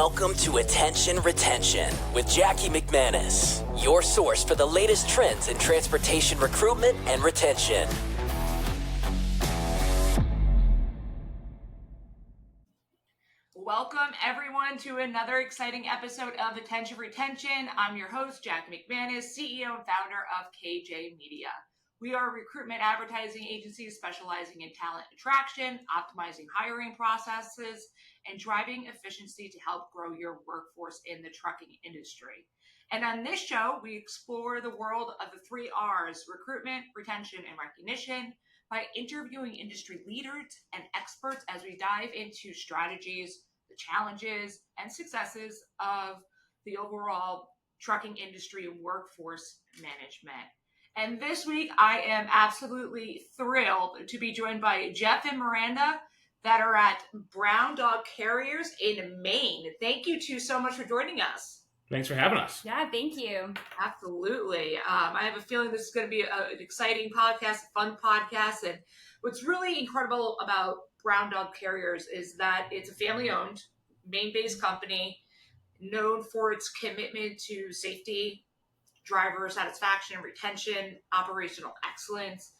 Welcome to Attention Retention with Jackie McManus, your source for the latest trends in transportation recruitment and retention. Welcome everyone to another exciting episode of Attention Retention. I'm your host, Jackie McManus, CEO and founder of KJ Media. We are a recruitment advertising agency specializing in talent attraction, optimizing hiring processes, and driving efficiency to help grow your workforce in the trucking industry. And on this show, we explore the world of the 3 R's, recruitment, retention, and recognition, by interviewing industry leaders and experts as we dive into strategies, the challenges, and successes of the overall trucking industry and workforce management. And this week, I am absolutely thrilled to be joined by Jeff and Miranda that are at Brown Dog Carriers in Maine. Thank you two so much for joining us. Thanks for having us. Yeah, thank you. Absolutely. I have a feeling this is going to be an exciting podcast, a fun podcast. And what's really incredible about Brown Dog Carriers is that it's a family-owned, Maine-based company known for its commitment to safety, driver satisfaction and retention, operational excellence,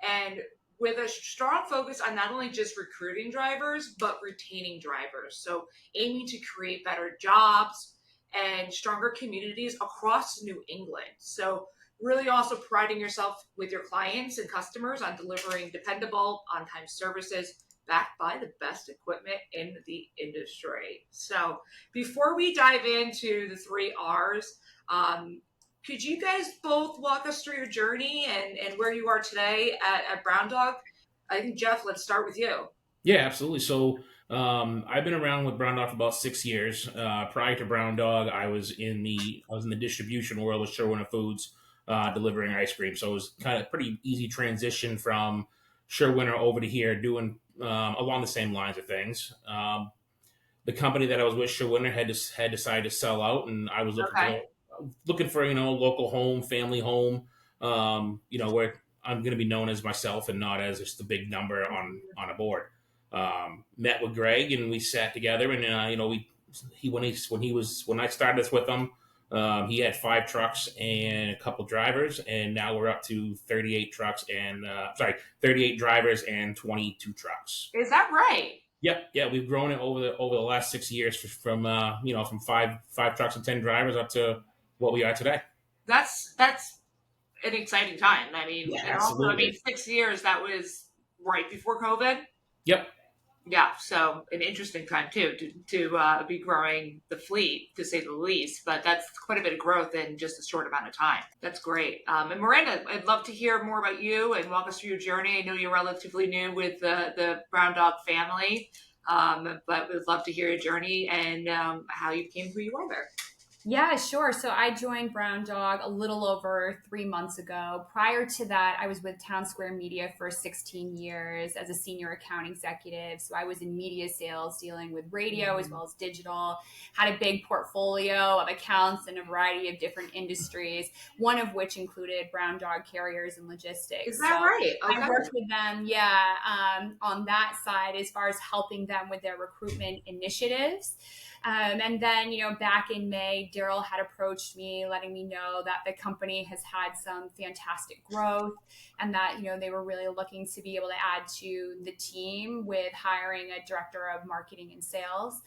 and with a strong focus on not only just recruiting drivers, but retaining drivers. So aiming to create better jobs and stronger communities across New England. So really also priding yourself with your clients and customers on delivering dependable, on-time services backed by the best equipment in the industry. So before we dive into the 3 R's, could you guys both walk us through your journey and where you are today at Brown Dog? I think, Jeff, let's start with you. Yeah, absolutely. So I've been around with Brown Dog for about 6 years. Prior to Brown Dog, I was in the distribution world with Sherwin Foods, delivering ice cream. So it was kind of pretty easy transition from Sherwin over to here, doing along the same lines of things. The company that I was with, Sherwin, had decided to sell out, and I was looking for local home, family home, where I'm going to be known as myself and not as just the big number on a board. Met with Greg and we sat together, and when I started this with him, he had 5 trucks and a couple drivers, and now we're up to 38 trucks and 38 drivers and 22 trucks. Is that right? Yep. Yeah, we've grown it over the last 6 years from 5 trucks and 10 drivers up to what we are today. That's an exciting time. I mean, yeah, and also, 6 years, that was right before COVID. Yep. Yeah, so an interesting time too to be growing the fleet, to say the least. But that's quite a bit of growth in just a short amount of time. That's great. And Miranda, I'd love to hear more about you and walk us through your journey. I know you're relatively new with the Brown Dog family, but we'd love to hear your journey and how you became who you are there. Yeah, sure. So I joined Brown Dog a little over 3 months ago. Prior to that, I was with Town Square Media for 16 years as a senior account executive. So I was in media sales, dealing with radio as well as digital, had a big portfolio of accounts in a variety of different industries, one of which included Brown Dog Carriers and logistics. Is that right? Okay. I worked with them, on that side as far as helping them with their recruitment initiatives. And then, back in May, Daryl had approached me, letting me know that the company has had some fantastic growth and that, they were really looking to be able to add to the team with hiring a director of marketing and sales.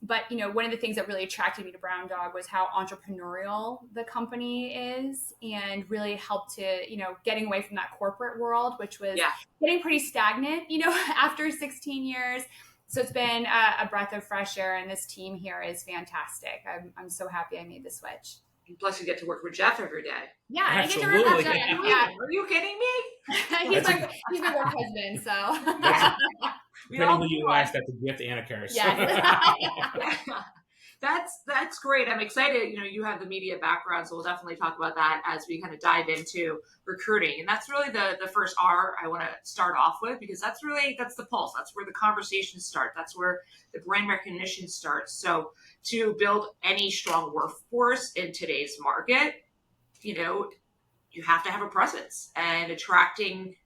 But one of the things that really attracted me to Brown Dog was how entrepreneurial the company is, and really helped to, getting away from that corporate world, which was getting pretty stagnant, after 16 years. So it's been a breath of fresh air, and this team here is fantastic. I'm so happy I made the switch. Plus, you get to work with Jeff every day. Yeah, absolutely. I get to work with Jeff. Yeah. Are you kidding me? He's my work husband, so. Depending who you ask, that's a gift and a curse. Yes. That's great. I'm excited. You have the media background, so we'll definitely talk about that as we kind of dive into recruiting. And that's really the first R I want to start off with, because that's the pulse. That's where the conversations start. That's where the brand recognition starts. So to build any strong workforce in today's market, you have to have a presence, and attracting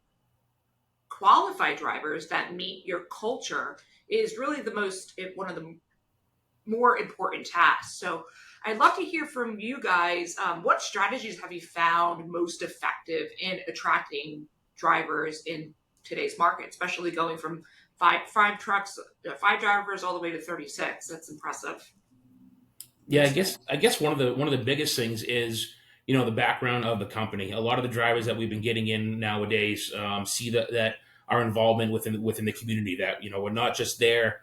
qualified drivers that meet your culture is really one of the more important tasks. So I'd love to hear from you guys. What strategies have you found most effective in attracting drivers in today's market, especially going from five drivers all the way to 36? That's impressive. Yeah, I guess one of the biggest things is, the background of the company. A lot of the drivers that we've been getting in nowadays see that our involvement within the community, that we're not just there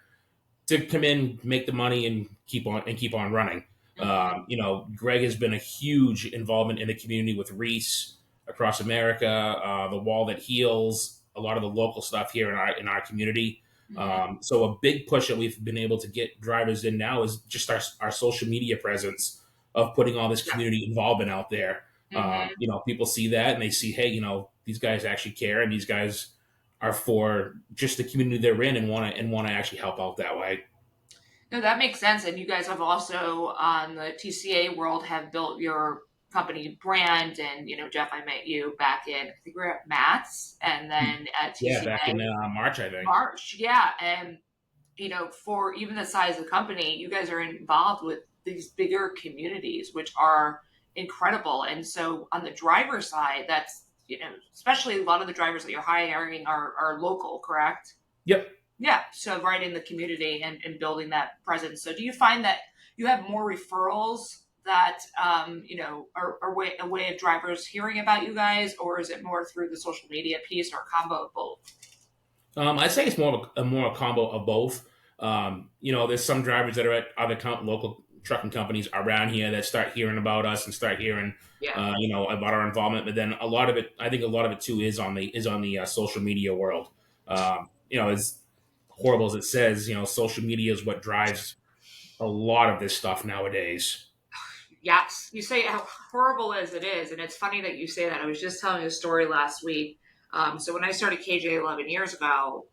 to come in, make the money, and keep on running. Mm-hmm. Greg has been a huge involvement in the community with Reese across America, the Wall That Heals, a lot of the local stuff here in our community. Mm-hmm. So a big push that we've been able to get drivers in now is just our social media presence of putting all this community involvement out there. Mm-hmm. People see that and they see, hey, these guys actually care, and these guys are for just the community they're in, and want to actually help out that way. No, that makes sense. And you guys have also, on the TCA world, have built your company brand. And, Jeff, I met you back in, I think we were at Matt's, and then at Yeah, TCA. back in March, I think. March, yeah. And, for even the size of the company, you guys are involved with these bigger communities, which are incredible. And so on the driver side, that's, especially a lot of the drivers that you're hiring are local, correct? Yep. Yeah, so right in the community and building that presence. So do you find that you have more referrals that, are a way of drivers hearing about you guys, or is it more through the social media piece, or a combo of both? I'd say it's more of a combo of both. There's some drivers that are at other local trucking companies around here that start hearing about us and start hearing, Yeah. about our involvement. But then I think a lot of it too is on the social media world. As horrible as it says, social media is what drives a lot of this stuff nowadays. Yes, you say how horrible as it is, and it's funny that you say that. I was just telling a story last week. So when I started KJ 11 years ago,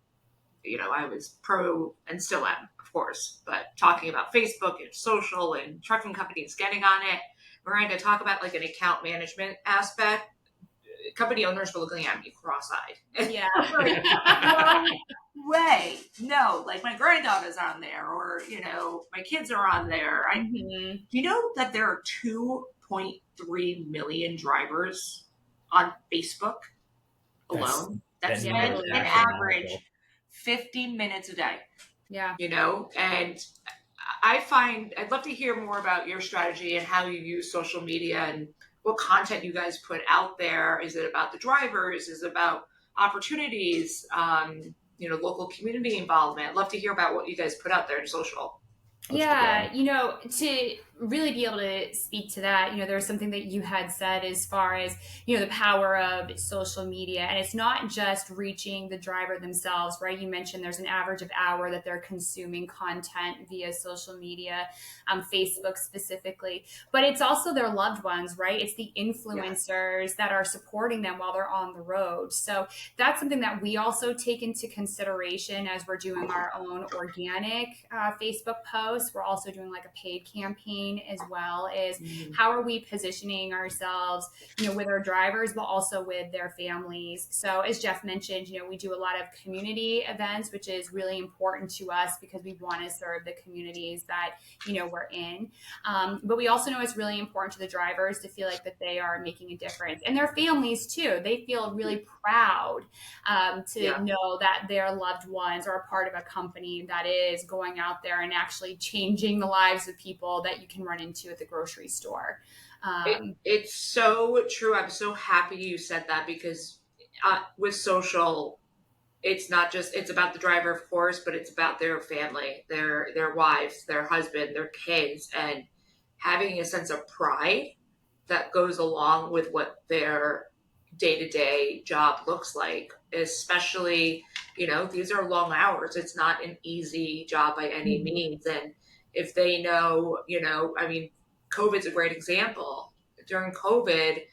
I was pro, and still am, of course, but talking about Facebook and social and trucking companies getting on it. We're going to talk about like an account management aspect. Company owners were looking at me cross-eyed. Yeah. Like, no way. No, like my granddaughter's on there, or, my kids are on there. Mm-hmm. Do you know that there are 2.3 million drivers on Facebook alone? That's an average 50 minutes a day. Yeah. And I'd love to hear more about your strategy and how you use social media and what content you guys put out there. Is it about the drivers? Is it about opportunities? Local community involvement. I'd love to hear about what you guys put out there in social. Yeah, to really be able to speak to that, there's something that you had said as far as, the power of social media. And it's not just reaching the driver themselves, right? You mentioned there's an average of hour that they're consuming content via social media, Facebook specifically, but it's also their loved ones, right? It's the influencers that are supporting them while they're on the road. So that's something that we also take into consideration as we're doing our own organic Facebook posts. We're also doing like a paid campaign as well. Is how are we positioning ourselves, with our drivers, but also with their families. So as Jeff mentioned, we do a lot of community events, which is really important to us because we want to serve the communities that, we're in. But we also know it's really important to the drivers to feel like that they are making a difference, and their families too. They feel really proud to know that their loved ones are a part of a company that is going out there and actually changing the lives of people that you can run into at the grocery store. It's so true. I'm so happy you said that, because with social, it's about the driver, of course, but it's about their family, their wives, their husband, their kids, and having a sense of pride that goes along with what their day-to-day job looks like. Especially, these are long hours. It's not an easy job by any means. And if they know, COVID's a great example. During COVID,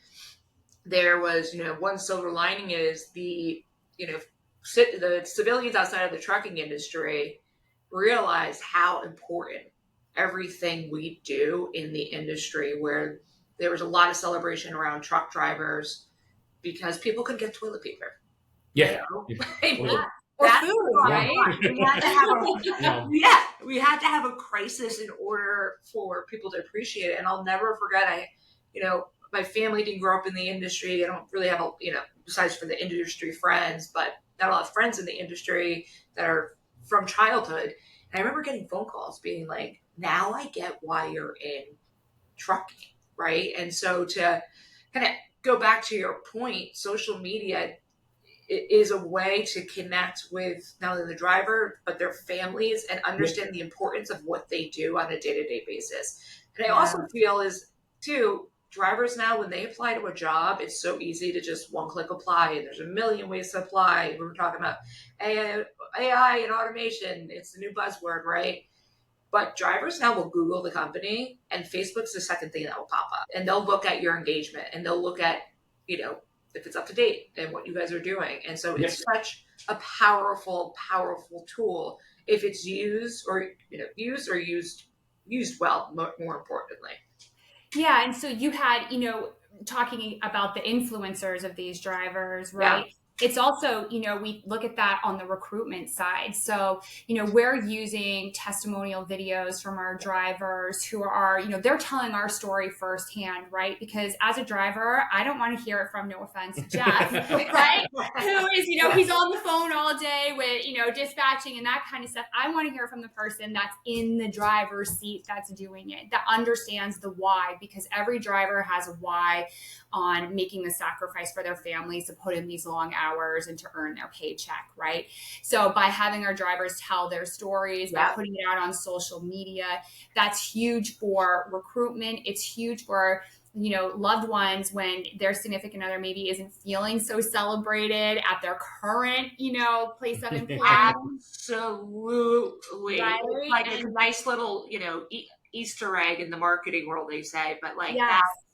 there was, one silver lining is the civilians outside of the trucking industry realized how important everything we do in the industry, where there was a lot of celebration around truck drivers because people could get toilet paper. Yeah. Or That's food, the bottom right? line. We had to have a Yeah. we had to have a crisis in order for people to appreciate it. And I'll never forget. My family didn't grow up in the industry. I don't really have besides for the industry friends, but not a lot of friends in the industry that are from childhood. And I remember getting phone calls being like, "Now I get why you're in trucking," right? And so to kind of go back to your point, social media is a way to connect with not only the driver but their families and understand the importance of what they do on a day-to-day basis. And I also feel is too, drivers now when they apply to a job, it's so easy to just one click apply, and there's a million ways to apply. We were talking about AI and automation, it's the new buzzword, right? But drivers now will Google the company, and Facebook's the second thing that will pop up. And they'll look at your engagement, and they'll look at, if it's up to date and what you guys are doing. And so it's such a powerful, powerful tool if it's used used well, more importantly. Yeah. And so you had, talking about the influencers of these drivers, right? Yeah. It's also, we look at that on the recruitment side. So, we're using testimonial videos from our drivers who are, they're telling our story firsthand, right? Because as a driver, I don't want to hear it from, no offense, Jeff, right? Who is, he's on the phone all day with, dispatching and that kind of stuff. I want to hear from the person that's in the driver's seat that's doing it, that understands the why, because every driver has a why on making the sacrifice for their families to put in these long hours and to earn their paycheck, right? So by having our drivers tell their stories, by putting it out on social media, that's huge for recruitment. It's huge for, loved ones when their significant other maybe isn't feeling so celebrated at their current, place of employment. Absolutely. Right? Like it's a nice little, Easter egg in the marketing world, they say, but Yes. that's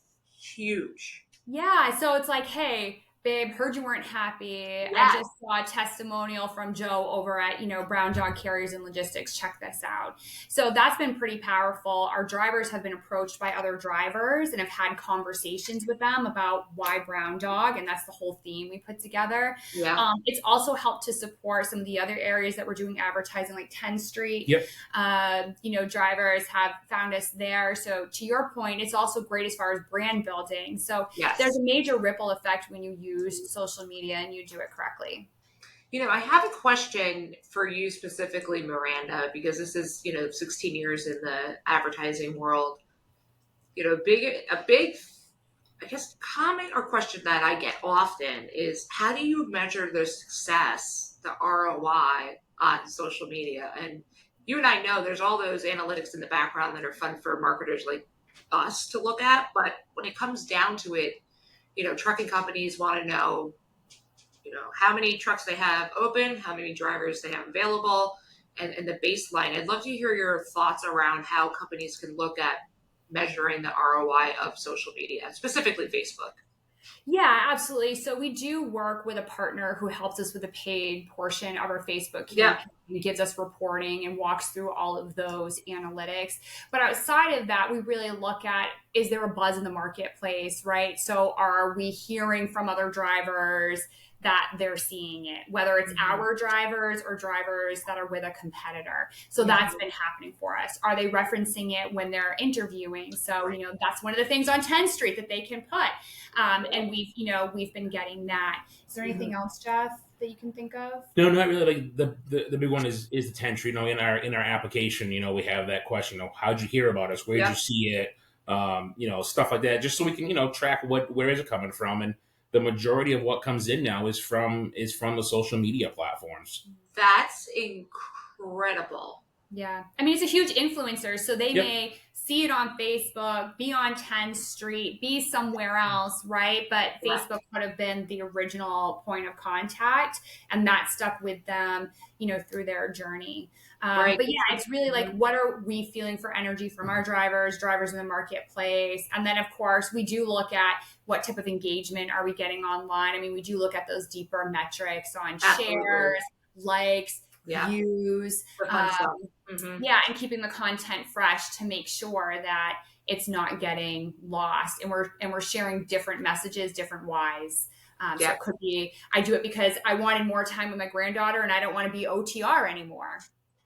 huge. Yeah. So it's like, hey, babe, heard you weren't happy. Yes. I just saw a testimonial from Joe over at, Brown Dog Carriers and Logistics. Check this out. So that's been pretty powerful. Our drivers have been approached by other drivers and have had conversations with them about why Brown Dog. And that's the whole theme we put together. Yeah. It's also helped to support some of the other areas that we're doing advertising, like 10th Street. Yep. Drivers have found us there. So to your point, it's also great as far as brand building. So there's a major ripple effect when you use social media and you do it correctly. I have a question for you specifically, Miranda, because this is, 16 years in the advertising world. A big, I guess, comment or question that I get often is, how do you measure the success, the ROI on social media? And you and I know there's all those analytics in the background that are fun for marketers like us to look at. But when it comes down to it, trucking companies want to know, how many trucks they have open, how many drivers they have available, and the baseline. I'd love to hear your thoughts around how companies can look at measuring the ROI of social media, specifically Facebook. Yeah, absolutely. So we do work with a partner who helps us with the paid portion of our Facebook campaign. Yeah. He gives us reporting and walks through all of those analytics. But outside of that, we really look at, is there a buzz in the marketplace, right? So are we hearing from other drivers that they're seeing it, whether it's our drivers or drivers that are with a competitor. So that's been happening for us. Are they referencing it when they're interviewing? So, that's one of the things on 10th Street that they can put. And we've been getting that. Is there anything else, Jeff, that you can think of? No, not really. Like the big one is the 10th Street. In our application, we have that question. How'd you hear about us? Where'd you see it? Stuff like that, just so we can, track where is it coming from. And the majority of what comes in now is from the social media platforms. That's incredible. Yeah. I mean, it's a huge influencer. So they may see it on Facebook, be on 10th Street, be somewhere else, right? But Facebook would have been the original point of contact, and that stuck with them, through their journey. But yeah, it's really like, what are we feeling for energy from our drivers in the marketplace? And then, of course, we do look at what type of engagement are we getting online. I mean, we do look at those deeper metrics on shares, likes, views, and keeping the content fresh to make sure that it's not getting lost, and we're sharing different messages, different whys So it could be, I do it because I wanted more time with my granddaughter and I don't want to be OTR anymore.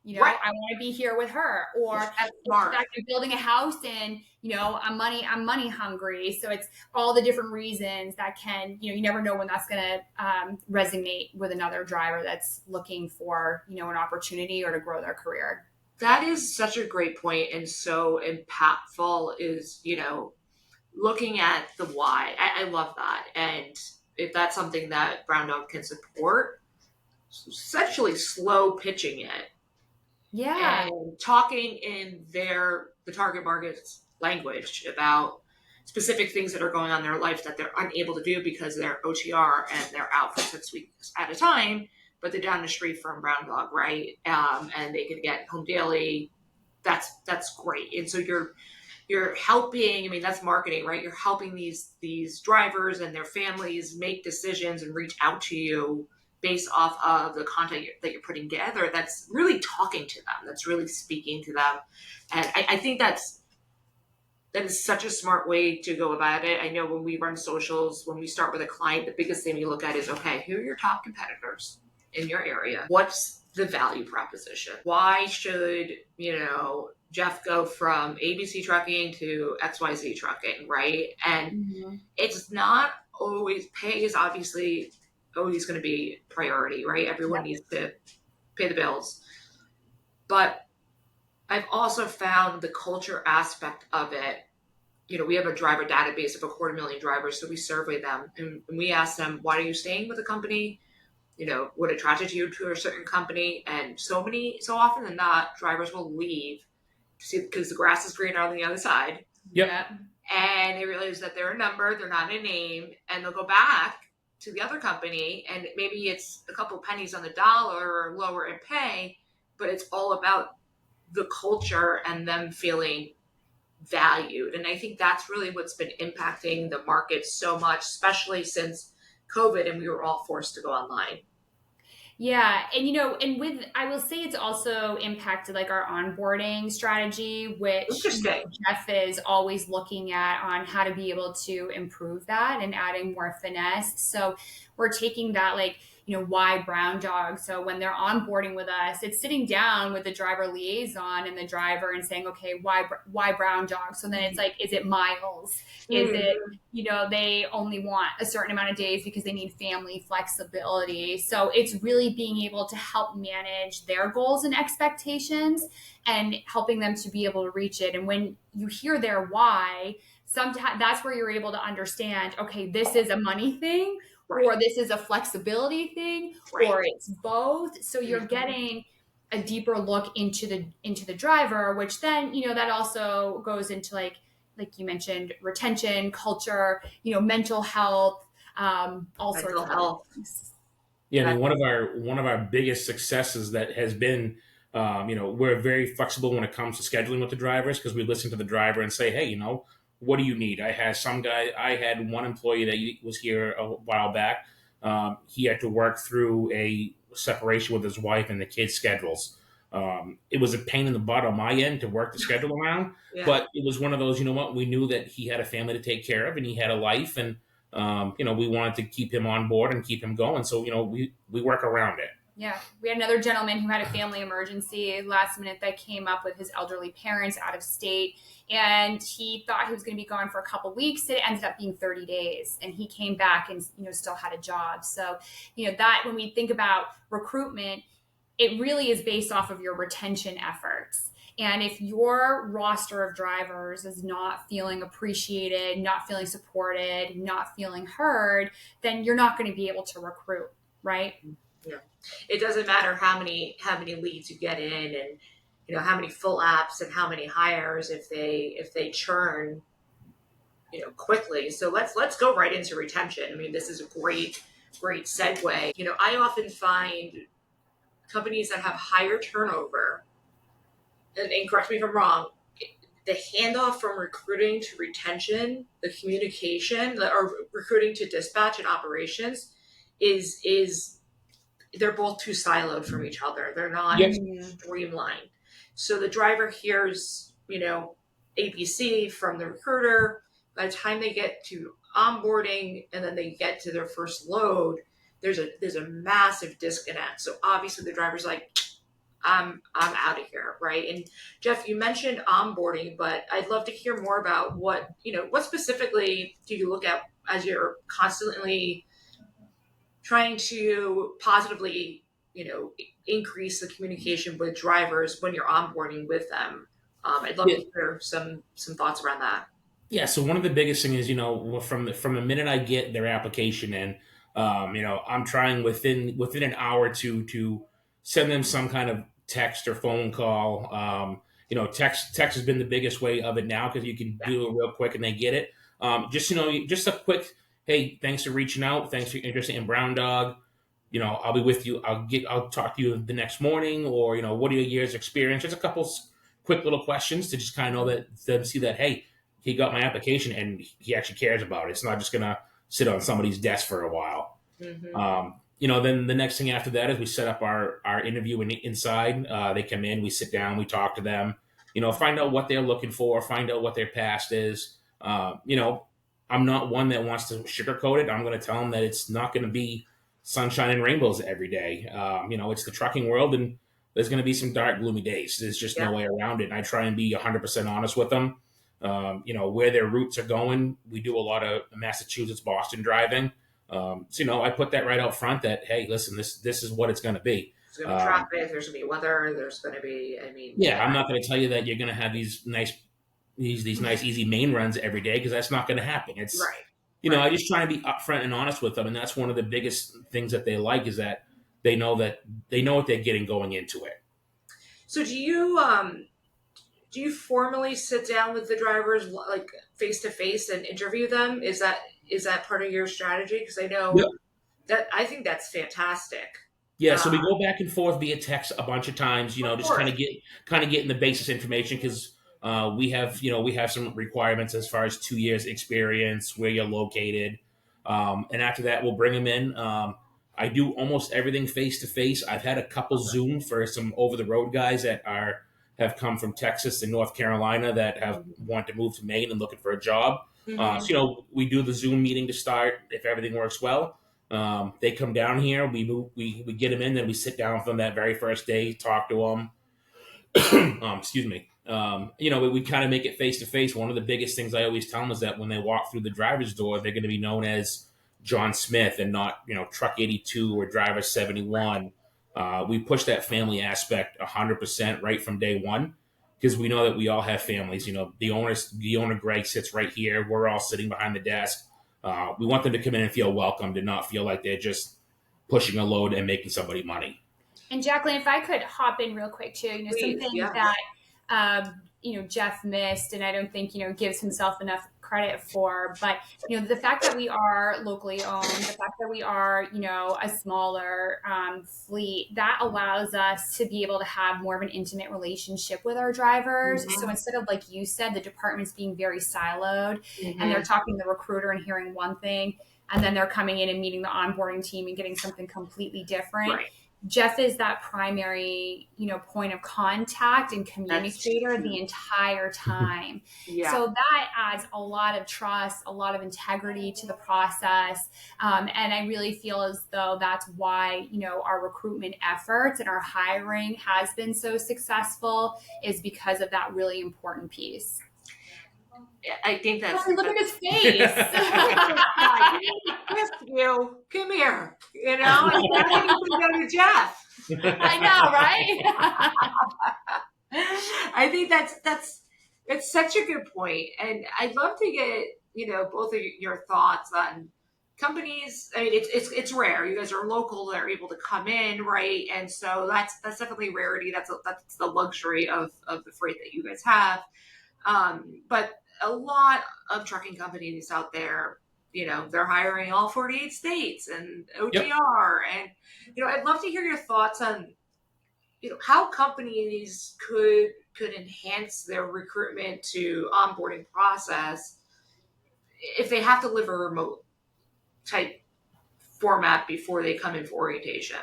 Right. I want to be here with her. Or That's the smart. fact I'm building a house and, I'm money hungry. So it's all the different reasons that can, you never know when that's going to resonate with another driver that's looking for, an opportunity or to grow their career. That is such a great point and so impactful is, looking at the why. I love that. And if that's something that Brown Dog can support, essentially slow pitching it. Yeah. And talking in the target market's language about specific things that are going on in their life that they're unable to do because they're OTR and they're out for 6 weeks at a time, but they're down the street from Brown Dog, right? And they could get home daily. That's great. And so you're helping. I mean, that's marketing, right? You're helping these drivers and their families make decisions and reach out to you based off of the content that you're putting together. That's really talking to them. That's really speaking to them. And I think that is such a smart way to go about it. I know when we run socials, when we start with a client, the biggest thing we look at is, okay, who are your top competitors in your area? What's the value proposition? Why should, Jeff go from ABC trucking to XYZ trucking, right? And it's not always, pay is obviously always going to be priority, right? Everyone needs to pay the bills. But I've also found the culture aspect of it. We have a driver database of 250,000 drivers, so we survey them and we ask them, why are you staying with the company? What attracted you to a certain company? And so often than not, drivers will leave because the grass is greener on the other side. Yep. And they realize that they're a number, they're not a name, and they'll go back to the other company, and maybe it's a couple pennies on the dollar or lower in pay, but it's all about the culture and them feeling valued. And I think that's really what's been impacting the market so much, especially since COVID and we were all forced to go online. Yeah. And, I will say it's also impacted like our onboarding strategy, which Jeff is always looking at on how to be able to improve that and adding more finesse. So we're taking that, why Brown Dog. So when they're onboarding with us, it's sitting down with the driver liaison and the driver and saying, okay, why Brown Dog? So then it's like, is it miles? Is it, they only want a certain amount of days because they need family flexibility. So it's really being able to help manage their goals and expectations and helping them to be able to reach it. And when you hear their why, sometimes that's where you're able to understand, okay, this is a money thing, right, or this is a flexibility thing, right, or it's both. So you're getting a deeper look into the driver, which then, that also goes into like you mentioned, retention, culture, mental health, all sorts of things. Yeah, I mean, one of our biggest successes that has been, we're very flexible when it comes to scheduling with the drivers because we listen to the driver and say, hey, what do you need? I had one employee that was here a while back. He had to work through a separation with his wife and the kids' schedules. It was a pain in the butt on my end to work the schedule around, but it was one of those, we knew that he had a family to take care of and he had a life, and we wanted to keep him on board and keep him going. So, we work around it. Yeah. We had another gentleman who had a family emergency last minute that came up with his elderly parents out of state. And he thought he was going to be gone for a couple of weeks. It ended up being 30 days. And he came back and, still had a job. So, that when we think about recruitment, it really is based off of your retention efforts. And if your roster of drivers is not feeling appreciated, not feeling supported, not feeling heard, then you're not going to be able to recruit, right? Yeah. It doesn't matter how many leads you get in and how many full apps and how many hires if they churn quickly. So let's go right into retention. I mean, this is a great segue. I often find companies that have higher turnover, and correct me if I'm wrong, the handoff from recruiting to retention, the communication, or recruiting to dispatch and operations is they're both too siloed from each other. They're not streamlined. So the driver hears, ABC from the recruiter. By the time they get to onboarding and then they get to their first load, there's a massive disconnect. So obviously the driver's like, I'm out of here, right? And Jeff, you mentioned onboarding, but I'd love to hear more about what specifically do you look at as you're constantly trying to positively, increase the communication with drivers when you're onboarding with them. I'd love to hear some thoughts around that. Yeah, so one of the biggest things is, from the minute I get their application in, I'm trying within an hour to send them some kind of text or phone call. Text has been the biggest way of it now because you can do it real quick and they get it. Just a quick, hey, thanks for reaching out, thanks for your interest in Brown Dog. I'll be with you. I'll talk to you the next morning, or what are your years experience? Just a couple quick little questions to just kind of know them see that, hey, he got my application and he actually cares about it. It's not just gonna sit on somebody's desk for a while. Then the next thing after that is we set up our interview inside. They come in, we sit down, we talk to them, find out what they're looking for, find out what their past is. I'm not one that wants to sugarcoat it. I'm going to tell them that it's not going to be sunshine and rainbows every day. It's the trucking world, and there's going to be some dark, gloomy days. There's just no way around it. And I try and be 100% honest with them. Where their routes are going. We do a lot of Massachusetts, Boston driving. I put that right out front that, hey, listen, this is what it's going to be. There's going to be traffic. There's going to be weather. There's going to be, I'm not going to tell you that you're going to have these nice, easy main runs every day, because that's not going to happen. It's right. I just try to be upfront and honest with them. And that's one of the biggest things that they like, is that they know what they're getting going into it. So do you formally sit down with the drivers, like face to face, and interview them? Is that part of your strategy? Because I know that I think that's fantastic. Yeah, so we go back and forth via text a bunch of times, just kind of getting the basis information, because we have some requirements as far as 2 years experience, where you're located, and after that we'll bring them in. I do almost everything face to face. I've had a couple Zoom for some over the road guys that have come from Texas and North Carolina that have wanted to move to Maine and looking for a job. We do the Zoom meeting to start. If everything works well, they come down here, we get them in, then we sit down with them that very first day, talk to them. Excuse me. We kind of make it face to face. One of the biggest things I always tell them is that when they walk through the driver's door, they're going to be known as John Smith and not, Truck 82 or Driver 71. We push that family aspect 100% right from day one, because we know that we all have families. The owner Greg sits right here. We're all sitting behind the desk. We want them to come in and feel welcomed and not feel like they're just pushing a load and making somebody money. And Jacqueline, if I could hop in real quick too, Please, something that Jeff missed, and I don't think gives himself enough credit for, but the fact that we are locally owned, the fact that we are a smaller fleet, that allows us to be able to have more of an intimate relationship with our drivers. So instead of, like you said, the departments being very siloed, and they're talking to the recruiter and hearing one thing, and then they're coming in and meeting the onboarding team and getting something completely different. Right. Jeff is that primary, point of contact and communicator the entire time. So that adds a lot of trust, a lot of integrity to the process. And I really feel as though that's why, our recruitment efforts and our hiring has been so successful, is because of that really important piece. I think that's... Look at his face. You come here. I go to Jeff. I know, right? I think it's such a good point, and I'd love to get both of your thoughts on companies. I mean, it's rare. You guys are local; they're able to come in, right? And so that's definitely a rarity. That's the luxury of the freight that you guys have. But a lot of trucking companies out there, they're hiring all 48 states and OTR. And, I'd love to hear your thoughts on, how companies could enhance their recruitment to onboarding process if they have to live a remote type format before they come in for orientation.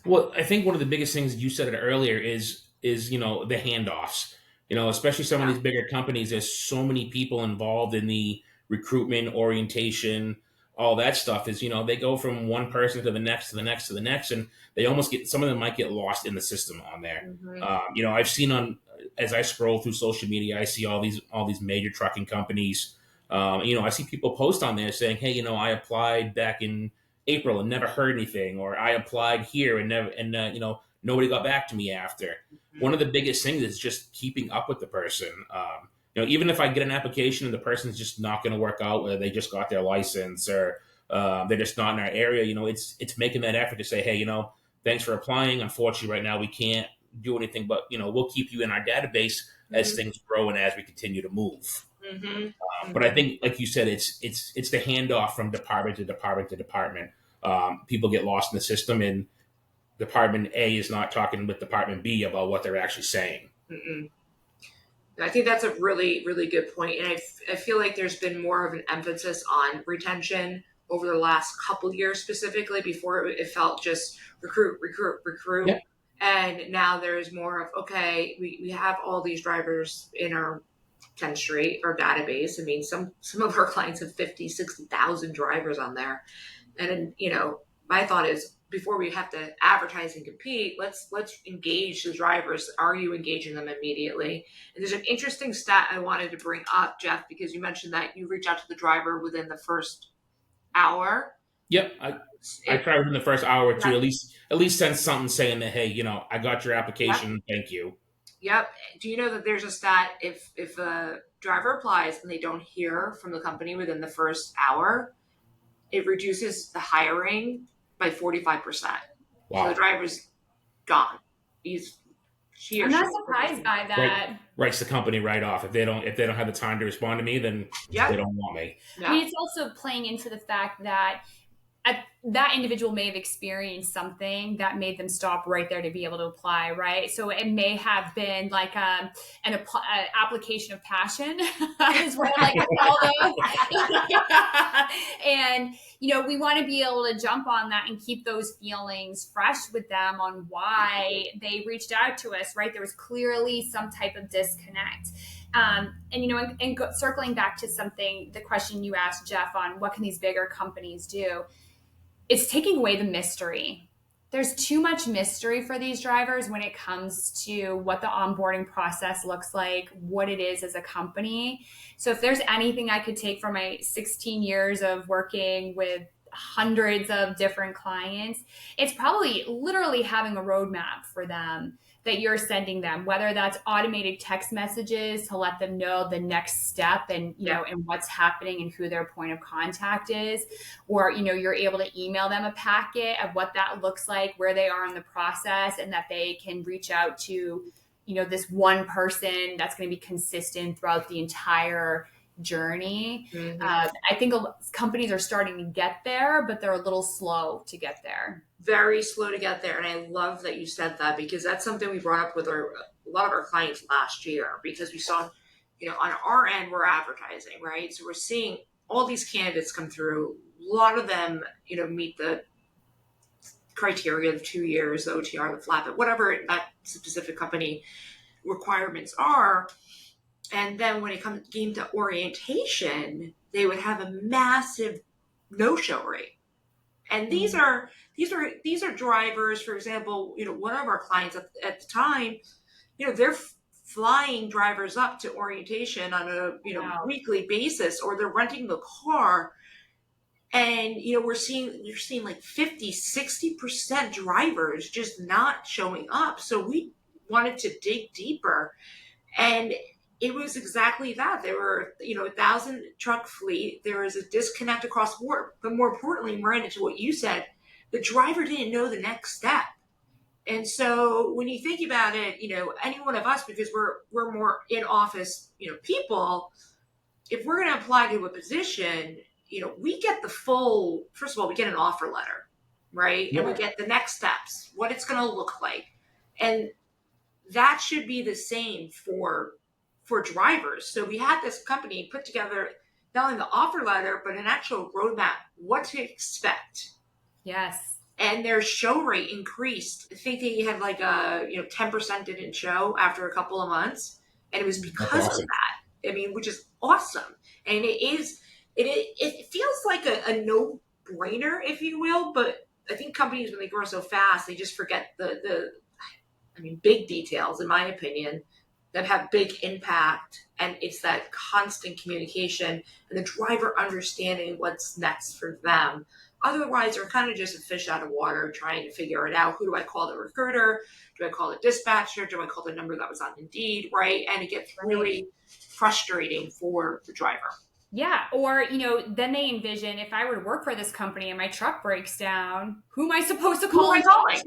Well, I think one of the biggest things you said it earlier is the handoffs. Especially some of these bigger companies, there's so many people involved in the recruitment, orientation, all that stuff is, they go from one person to the next, to the next, to the next, and they almost some of them might get lost in the system on there. I've seen as I scroll through social media, I see all these major trucking companies. I see people post on there saying, hey, I applied back in April and never heard anything, or I applied here and never, and nobody got back to me after. One of the biggest things is just keeping up with the person. Even if I get an application and the person's just not going to work out, whether they just got their license or they're just not in our area, it's making that effort to say, hey, thanks for applying. Unfortunately, right now we can't do anything, but we'll keep you in our database as things grow and as we continue to move. But I think, like you said, it's the handoff from department to department to department. People get lost in the system, and Department A is not talking with Department B about what they're actually saying. I think that's a really, really good point. And I feel like there's been more of an emphasis on retention over the last couple years specifically. Before it felt just recruit. Yeah. And now there's more of, okay, we have all these drivers in our 10th Street, our database. I mean, some of our clients have 50, 60,000 drivers on there. And, my thought is, before we have to advertise and compete, let's engage the drivers. Are you engaging them immediately? And there's an interesting stat I wanted to bring up, Jeff, because you mentioned that you reach out to the driver within the first hour. Yep, I try within the first hour or two, at least send something saying that, hey, I got your application. Yep. Thank you. Yep. Do you know that there's a stat if a driver applies and they don't hear from the company within the first hour, it reduces the hiring by 45%. Wow. So the driver's gone. I'm not surprised by that. Writes the company right off. If they don't have the time to respond to me, then they don't want me. I mean, it's also playing into the fact that that individual may have experienced something that made them stop right there to be able to apply, right? So it may have been like an application of passion is what I like to call those. And, we want to be able to jump on that and keep those feelings fresh with them on why they reached out to us, right? There was clearly some type of disconnect. And circling back to the question you asked, Jeff, on what can these bigger companies do? It's taking away the mystery. There's too much mystery for these drivers when it comes to what the onboarding process looks like, what it is as a company. So if there's anything I could take from my 16 years of working with hundreds of different clients, it's probably literally having a roadmap for them that you're sending them, whether that's automated text messages to let them know the next step and, and what's happening and who their point of contact is, or, you're able to email them a packet of what that looks like, where they are in the process, and that they can reach out to, this one person that's going to be consistent throughout the entire journey. I think companies are starting to get there, but they're a little slow to get there. Very slow to get there. And I love that you said that, because that's something we brought up with a lot of our clients last year, because we saw, on our end, we're advertising, right? So we're seeing all these candidates come through. A lot of them, meet the criteria of 2 years, the OTR, the flat, whatever that specific company requirements are. And then when it came to orientation, they would have a massive no-show rate. And these are drivers, for example, one of our clients at the time, they're flying drivers up to orientation on a weekly basis, or they're renting the car. And you're seeing like 50-60% drivers just not showing up. So we wanted to dig deeper, and it was exactly that. There were, 1,000 truck fleet. There was a disconnect across the board. But more importantly, Miranda, to what you said, the driver didn't know the next step. And so when you think about it, any one of us, because we're more in office, people, if we're going to apply to a position, we get the full, first of all, we get an offer letter, right? Yeah. And we get the next steps, what it's going to look like. And that should be the same for drivers. So we had this company put together not only the offer letter, but an actual roadmap, what to expect. Yes. And their show rate increased. I think they had like 10% didn't show after a couple of months. And it was because of that. I mean, which is awesome. And it is it feels like a no-brainer, if you will, but I think companies, when they grow so fast, they just forget big details, in my opinion, that have big impact. And it's that constant communication and the driver understanding what's next for them. Otherwise, they're kind of just a fish out of water trying to figure it out. Who do I call the recruiter? Do I call the dispatcher? Do I call the number that was on Indeed? Right? And it gets really frustrating for the driver. Yeah. Or, then they envision, if I were to work for this company and my truck breaks down, who am I supposed to call? Who am I calling?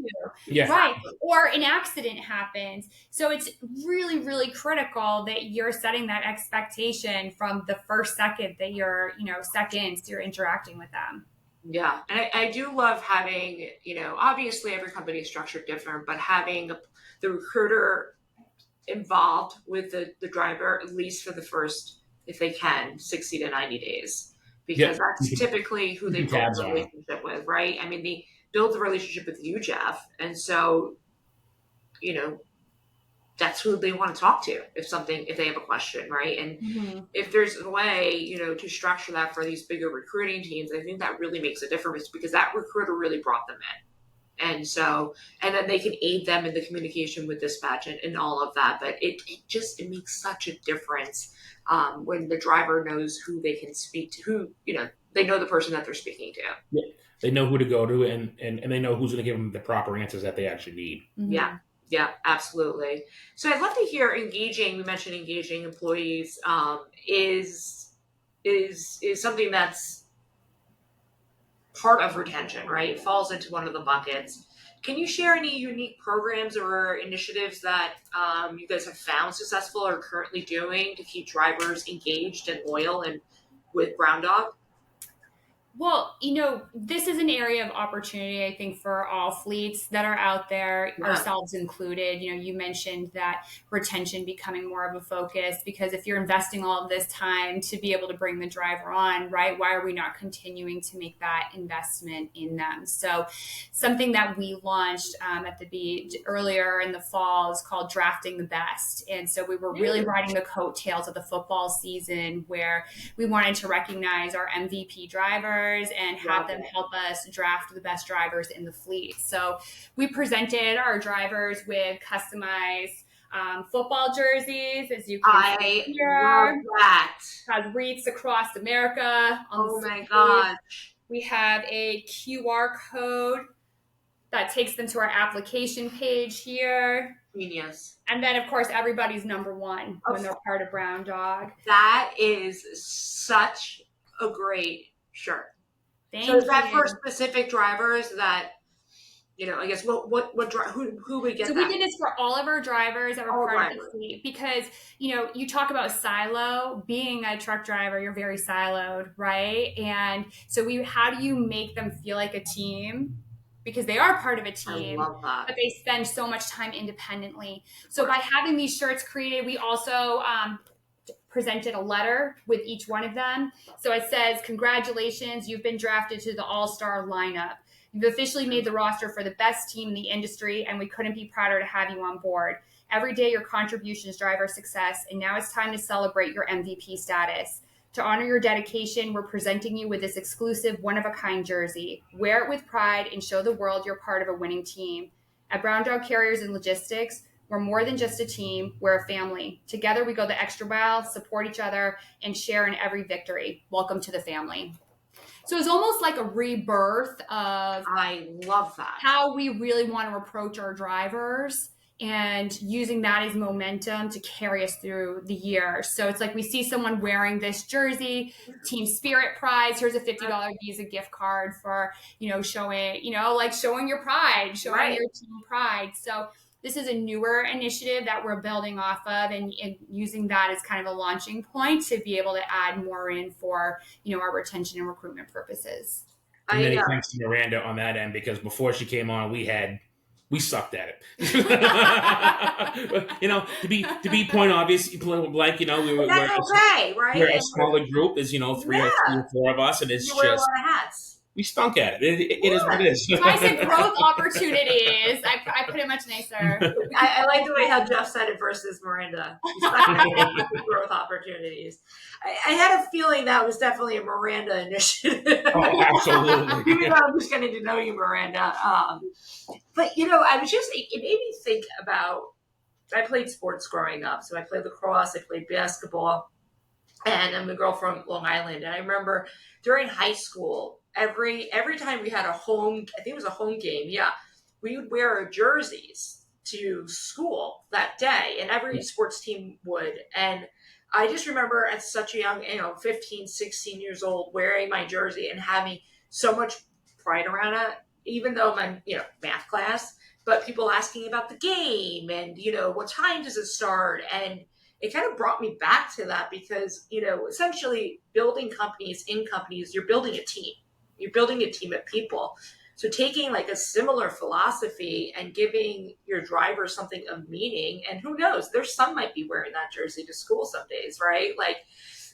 Yeah. Right. Or an accident happens. So it's really, really critical that you're setting that expectation from the first second that you're interacting with them. Yeah. And I do love having, obviously every company is structured different, but having the recruiter involved with the driver, at least for the first, if they can, 60 to 90 days, because that's typically who they build a relationship with, right? I mean, they build the relationship with you, Jeff. And so, that's who they want to talk to if they have a question, right? And if there's a way, to structure that for these bigger recruiting teams, I think that really makes a difference, because that recruiter really brought them in. And so, and then they can aid them in the communication with dispatch and all of that. But it makes such a difference when the driver knows who they can speak to, who, they know the person that they're speaking to. Yeah. They know who to go to, and they know who's going to give them the proper answers that they actually need. Yeah. Yeah, absolutely. So I'd love to hear we mentioned engaging employees is something that's part of retention, right? It falls into one of the buckets. Can you share any unique programs or initiatives that you guys have found successful or currently doing to keep drivers engaged and loyal and with Brown Dog? Well, this is an area of opportunity, I think, for all fleets that are out there, ourselves included. You mentioned that retention becoming more of a focus, because if you're investing all of this time to be able to bring the driver on, right, why are we not continuing to make that investment in them? So something that we launched at the beach earlier in the fall is called Drafting the Best. And so we were really riding the coattails of the football season, where we wanted to recognize our MVP drivers and have them help us draft the best drivers in the fleet. So we presented our drivers with customized football jerseys, as you can see here. Love that. Has wreaths across America. Oh my gosh. We have a QR code that takes them to our application page here. Genius. And then, of course, everybody's number one when they're part of Brown Dog. That is such a great shirt. So is that for specific drivers that, I guess who would get that? So we did this for all of our drivers that were part of the fleet, because, you talk about silo. Being a truck driver, you're very siloed, right? And so how do you make them feel like a team? Because they are part of a team, I love that. But they spend so much time independently. So by having these shirts created, we also presented a letter with each one of them. So it says, "Congratulations, you've been drafted to the all-star lineup. You've officially made the roster for the best team in the industry, and we couldn't be prouder to have you on board. Every day your contributions drive our success, and now it's time to celebrate your MVP status. To honor your dedication, we're presenting you with this exclusive one-of-a-kind jersey. Wear it with pride and show the world you're part of a winning team. At Brown Dog Carriers and Logistics, we're more than just a team, we're a family. Together we go the extra mile, support each other, and share in every victory. Welcome to the family." So it's almost like a rebirth of I love that. How we really want to approach our drivers, and using that as momentum to carry us through the year. So it's like we see someone wearing this jersey, team spirit prize. Here's a $50 Visa gift card for, showing your pride, showing your team pride. So this is a newer initiative that we're building off of, and using that as kind of a launching point to be able to add more in for, our retention and recruitment purposes. And many thanks to Miranda on that end, because before she came on, we sucked at it. To be point obvious, we were right? We're a smaller group. There's 3 or 4 of us, and it's you wear a lot of hats. we stunk at it. It is what it is. So I said growth opportunities. I put it much nicer. I like the way how Jeff said it versus Miranda. Growth opportunities. I had a feeling that was definitely a Miranda initiative. Oh, absolutely. Even though I'm just getting to know you, Miranda. But I was it made me think about. I played sports growing up, so I played lacrosse, I played basketball, and I'm a girl from Long Island. And I remember during high school, every time we had a home, I think it was a home game, yeah, we would wear our jerseys to school that day, and every sports team would. And I just remember at such a young, 15, 16 years old, wearing my jersey and having so much pride around it, even though my, math class, but people asking about the game and, what time does it start? And it kind of brought me back to that because, essentially building companies, you're building a team. You're building a team of people. So taking like a similar philosophy and giving your driver something of meaning, and who knows, their son might be wearing that jersey to school some days, right? Like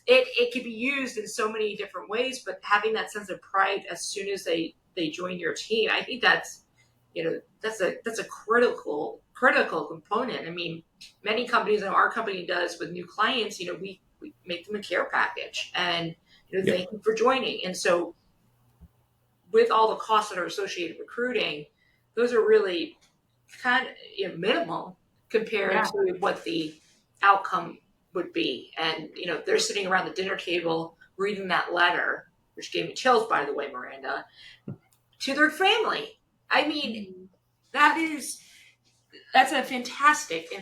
it could be used in so many different ways, but having that sense of pride as soon as they join your team, I think that's a critical component. I mean, many companies, and our company does with new clients, we make them a care package and thank you for joining. And so with all the costs that are associated with recruiting, those are really kind of minimal compared to what the outcome would be. And they're sitting around the dinner table reading that letter, which gave me chills, by the way, Miranda, to their family. I mean, that's a fantastic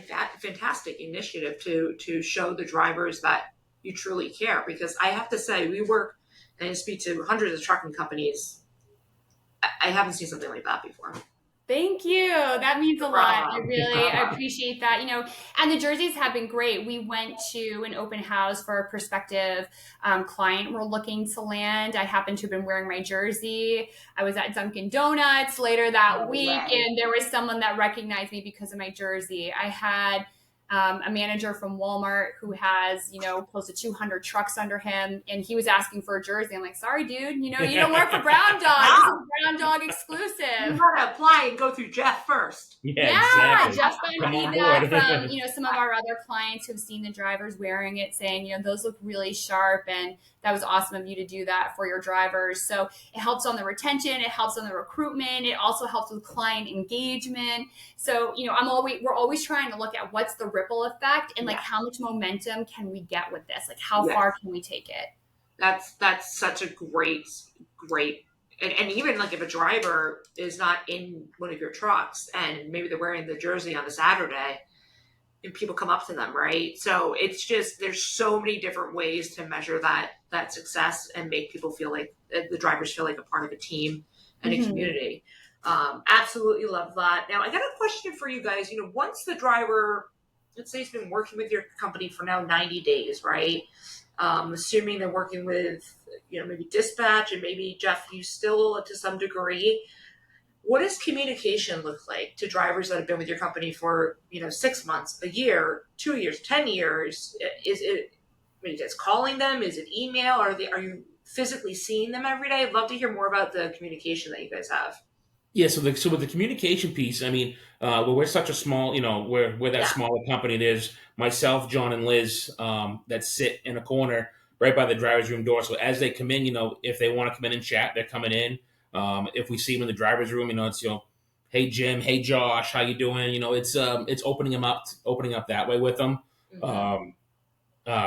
initiative to show the drivers that you truly care. Because I have to say, we work and speak to hundreds of trucking companies. I haven't seen something like that before. Thank you. That means a lot. I appreciate that. And the jerseys have been great. We went to an open house for a prospective client we're looking to land. I happened to have been wearing my jersey. I was at Dunkin' Donuts later that week, and there was someone that recognized me because of my jersey. I had a manager from Walmart who has, close to 200 trucks under him. And he was asking for a jersey. I'm like, sorry, dude, you don't work for Brown Dog. This is a Brown Dog exclusive. You gotta apply and go through Jeff first. Yeah, exactly. Jeff's gotten feedback from, some of our other clients who've seen the drivers wearing it saying, those look really sharp. And that was awesome of you to do that for your drivers. So it helps on the retention. It helps on the recruitment. It also helps with client engagement. So, we're always trying to look at what's the ripple effect and how much momentum can we get with this? Like how far can we take it? That's such a great, and even like if a driver is not in one of your trucks and maybe they're wearing the jersey on a Saturday and people come up to them, right? So it's just, there's so many different ways to measure that success and make people feel like the drivers feel like a part of a team and a community. Absolutely love that. Now I got a question for you guys. Once the driver, let's say, he's been working with your company for now 90 days, right? Assuming they're working with, maybe dispatch and maybe Jeff, you still to some degree. What does communication look like to drivers that have been with your company for, 6 months, a year, 2 years, 10 years? Is it, are you guys calling them? Is it email? Are you physically seeing them every day? I'd love to hear more about the communication that you guys have. Yeah, so with the communication piece, I mean, we're such a small, we're that smaller company. There's myself, John, and Liz that sit in a corner right by the driver's room door. So as they come in, if they want to come in and chat, they're coming in. If we see them in the driver's room, it's hey Jim, hey Josh, how you doing? It's opening up that way with them.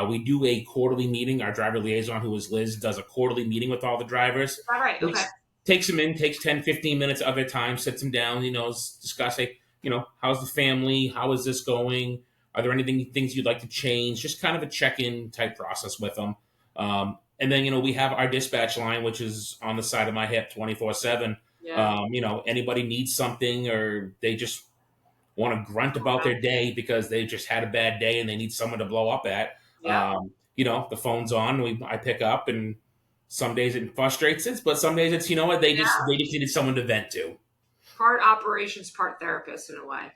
We do a quarterly meeting. Our driver liaison, who is Liz, does a quarterly meeting with all the drivers. All right. Okay. Takes them in, takes 10, 15 minutes of their time, sits them down, discussing, how's the family? How is this going? Are there things you'd like to change? Just kind of a check-in type process with them. And then, we have our dispatch line, which is on the side of my hip 24/7. Yeah. Anybody needs something or they just want to grunt about their day because they just had a bad day and they need someone to blow up at. Yeah. The phone's on, I pick up, and some days it frustrates us, but some days it's, they just needed someone to vent to. Part operations, part therapist in a way.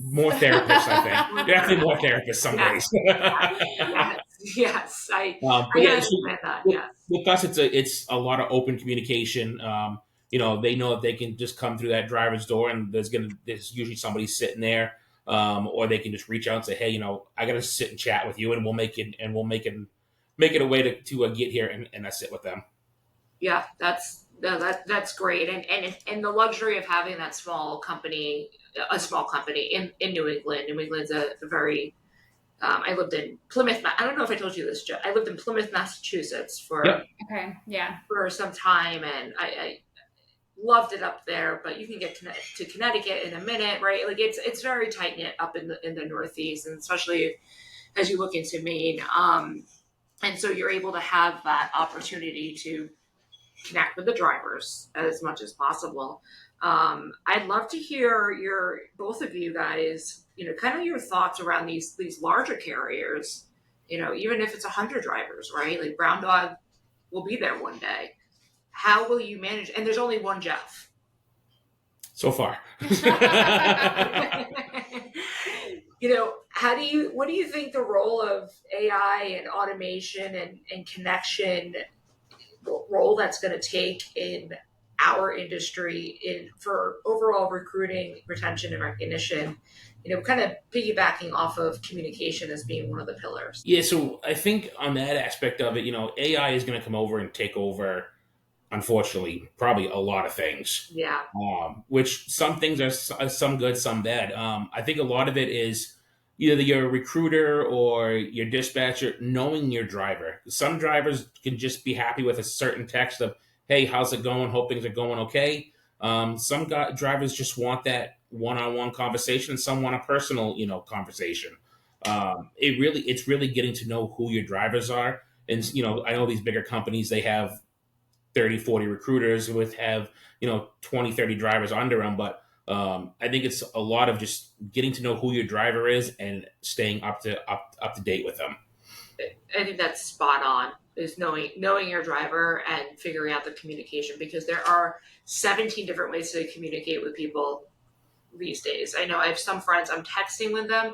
More therapists, I think. Definitely more therapists some days. Yes. Yes, But I can yeah, so understand that. with, Yes. with us, it's a lot of open communication. They know that they can just come through that driver's door, and there's usually somebody sitting there, or they can just reach out and say, hey, I got to sit and chat with you, and we'll make it a way to get here, and I sit with them. Yeah, that's great, and the luxury of having that a small company in New England. New England's a very I lived in Plymouth. I don't know if I told you this, Joe. I lived in Plymouth, Massachusetts Yep. Okay. Yeah. for some time, and I loved it up there. But you can get to Connecticut in a minute, right? Like it's very tight knit up in the Northeast, and especially as you look into Maine. And so you're able to have that opportunity to connect with the drivers as much as possible. I'd love to hear both of you guys, kind of your thoughts around these larger carriers. Even if it's 100 drivers, right? Like Brown Dog will be there one day. How will you manage? And there's only one Jeff. So far. What do you think the role of AI and automation and connection role that's going to take in our industry for overall recruiting, retention, and recognition? Kind of piggybacking off of communication as being one of the pillars. Yeah, so I think on that aspect of it, AI is going to come over and take over, unfortunately, probably a lot of things. Yeah. Which some things are some good, some bad. I think a lot of it is either your recruiter or your dispatcher knowing your driver. Some drivers can just be happy with a certain text of, "Hey, how's it going? Hope things are going okay." Drivers just want that one-on-one conversation. Some want a personal, conversation. It's really getting to know who your drivers are. And I know these bigger companies, they have 30, 40 recruiters who have 20, 30 drivers under them, but I think it's a lot of just getting to know who your driver is and staying up to date with them. I think that's spot on, is knowing your driver and figuring out the communication, because there are 17 different ways to communicate with people these days. I know I have some friends, I'm texting with them,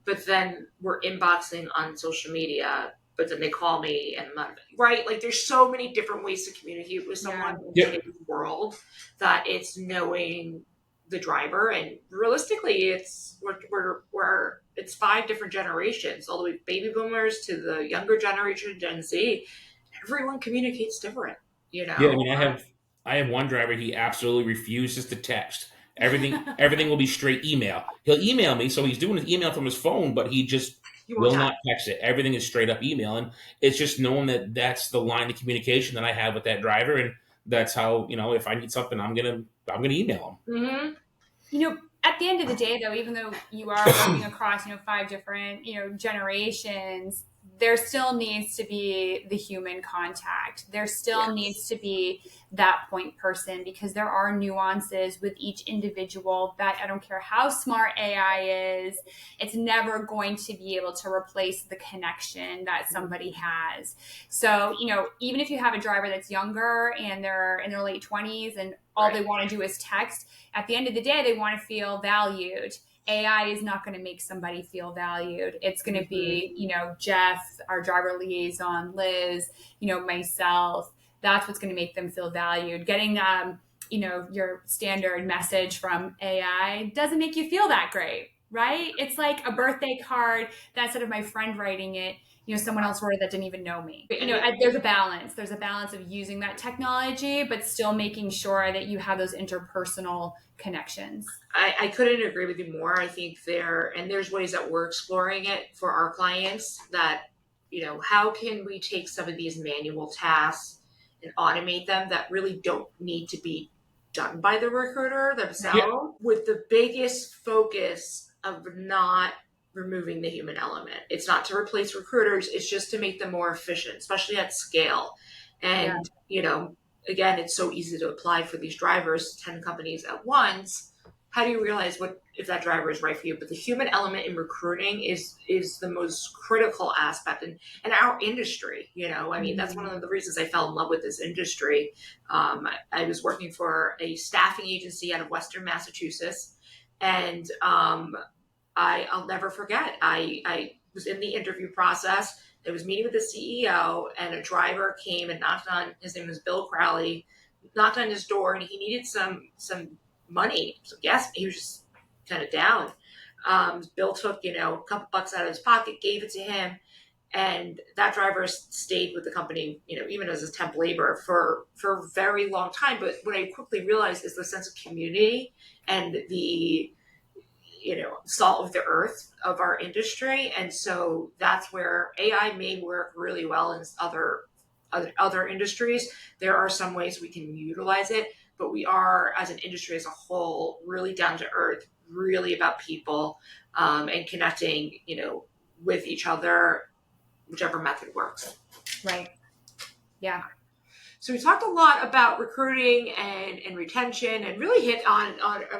but then we're inboxing on social media, but then they call me and right? Like there's so many different ways to communicate with someone in today's world, that it's knowing the driver. And realistically, it's 5 different generations, all the way baby boomers to the younger generation, Gen Z. Everyone communicates different, Yeah, I mean, I have one driver. He absolutely refuses to text. Everything will be straight email. He'll email me, so he's doing his email from his phone, but he just will not text it. Everything is straight up email, and it's just knowing that that's the line of communication that I have with that driver, and that's how if I need something, I'm gonna email him. Mm-hmm. At the end of the day, though, even though you are working across 5 different generations, there still needs to be the human contact. There still needs to be that point person, because there are nuances with each individual that I don't care how smart AI is, it's never going to be able to replace the connection that somebody has. So, even if you have a driver that's younger and they're in their late 20s and all they want to do is text, at the end of the day, they want to feel valued. AI is not going to make somebody feel valued. It's going to be, Jeff, our driver liaison, Liz, myself. That's what's going to make them feel valued. Getting, your standard message from AI doesn't make you feel that great, right? It's like a birthday card that instead of my friend writing it, someone else wrote it that didn't even know me. There's a balance. There's a balance of using that technology, but still making sure that you have those interpersonal connections. I couldn't agree with you more. I think there's ways that we're exploring it for our clients, that, how can we take some of these manual tasks and automate them that really don't need to be done by the recruiter themselves, with the biggest focus of not removing the human element. It's not to replace recruiters, it's just to make them more efficient, especially at scale. And, again, it's so easy to apply for these drivers, 10 companies at once. How do you realize if that driver is right for you? But the human element in recruiting is the most critical aspect in our industry. That's one of the reasons I fell in love with this industry. I was working for a staffing agency out of Western Massachusetts, and I'll never forget. I was in the interview process. It was meeting with the CEO, and a driver came and knocked on. His name was Bill Crowley. Knocked on his door, and he needed some money, some gas. He was just kind of down. Bill took a couple bucks out of his pocket, gave it to him, and that driver stayed with the company, even as a temp labor for a very long time. But what I quickly realized is the sense of community and the salt of the earth of our industry. And so that's where AI may work really well in other industries. There are some ways we can utilize it, but we are, as an industry as a whole, really down to earth, really about people, and connecting, with each other, whichever method works. Right. Yeah. So we talked a lot about recruiting and retention, and really hit on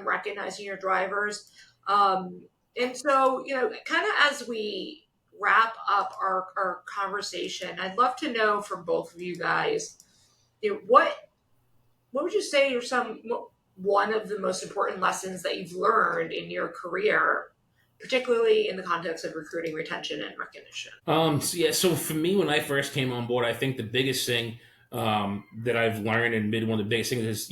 recognizing your drivers. And so, kind of as we wrap up our conversation, I'd love to know from both of you guys, what would you say are one of the most important lessons that you've learned in your career, particularly in the context of recruiting, retention, and recognition? So for me, when I first came on board, I think the biggest thing that I've learned, and been one of the biggest things, is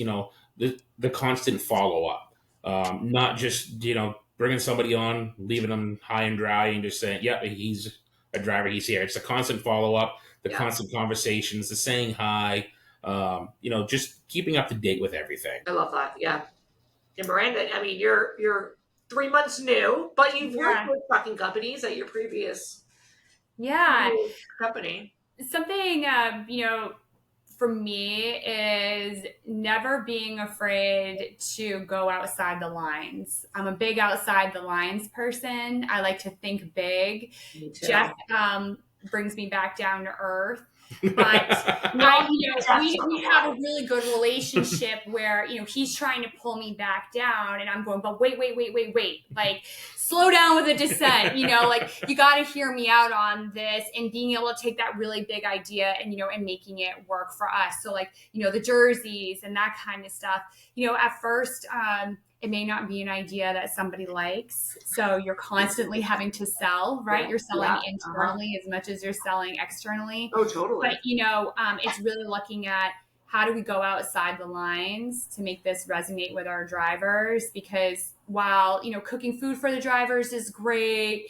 the constant follow up. Not just bringing somebody on, leaving them high and dry, and just saying, "Yep, he's a driver, he's here." It's a constant follow up, the constant conversations, the saying hi. Just keeping up to date with everything. I love that. Yeah. And Miranda, I mean, you're 3 months new, but you've worked with trucking companies at your previous company. Something, for me is never being afraid to go outside the lines. I'm a big outside the lines person. I like to think big. Me too. Jeff brings me back down to earth. But we have a really good relationship where he's trying to pull me back down, and I'm going, but wait, like slow down with the descent. Like you got to hear me out on this, and being able to take that really big idea and and making it work for us. So like the jerseys and that kind of stuff. At first, it may not be an idea that somebody likes. So you're constantly having to sell, right? You're selling internally as much as you're selling externally. Oh, totally. But, it's really looking at how do we go outside the lines to make this resonate with our drivers? Because while, cooking food for the drivers is great,